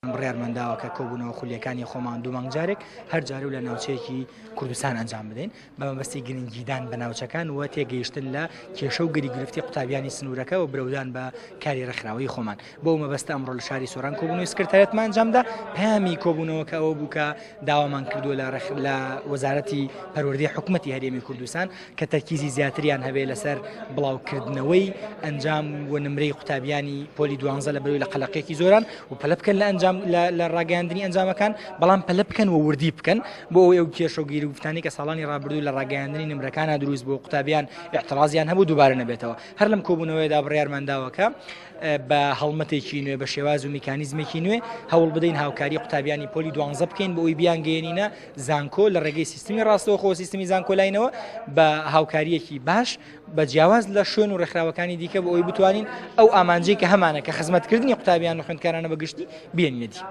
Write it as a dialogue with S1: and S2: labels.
S1: بڕیارمەنداوە کە کۆبوونەوە خولیەکانی خۆمان دوو مانگ جارێک هەر جارە و لە ناوچەیەکی کوردستان ئەنجام بدەین بە مەبەستی گرنگیدان بە ناوچەکان و تێگەیشتن لە کێشە و گریگرفتی قوتابیانی سنوورەکە و برەودان بە کاری ڕێکخراوەی خۆمان بۆ مەبەستە ئەمڕۆ لە شاری سۆران کۆبوونەوەی سکرتارەتمان ئەنجامدا پەیامی کۆبوونەوە کە ئەوە بوو کە داوامان کردووە لە وەزارەتی پەروەردەی حکوومەتی هەرێمی کوردستان کە تەرکیزی زیاتریان هەبێ لەسەر بڵاوکردنەوەی ئەنجام و نمرەی قوتابیانی پۆلی 12 لە بەروی لە قەلەقێکی زۆران و پەلە بکەن لە ئەنجام لە ڕاگەیاندنی ئەنجامەکان بەڵام پەلە بکەن و وردی بکەن بۆ ئەو کێشە و گیرگفتانی کە ساڵانی ڕابردوو لە ڕاگەیاندنی نمرەکانە دروست بۆ قوتابیان احترازیان هەبوو دووبارە نەبێتەوە هەر لەم کۆبوونەوەیدا بڕیارمەنداوەکە بە هەڵمەتێکی نوێ بە شێواز و میکانیزمێکی نوێ هەوڵ بدەین هاوکاری قوتابیانی پۆلی 12 بکەین بۆ ئەوی بیانگەێنینە زانکۆ لە ڕێگەی سیستمی ڕاستەوخۆ سیستمی زانکۆلاینەوە بە هاوکاریەکی باش بە جیاواز لە شوێن و ڕێکخراوەکانی دیکە بۆ ئەوی بتوانین ئەو ئامانجەی کە هەمانە کە خزمەتکردنی قوتابیان و خوێندکارانە بەگشتی بێنینەتی.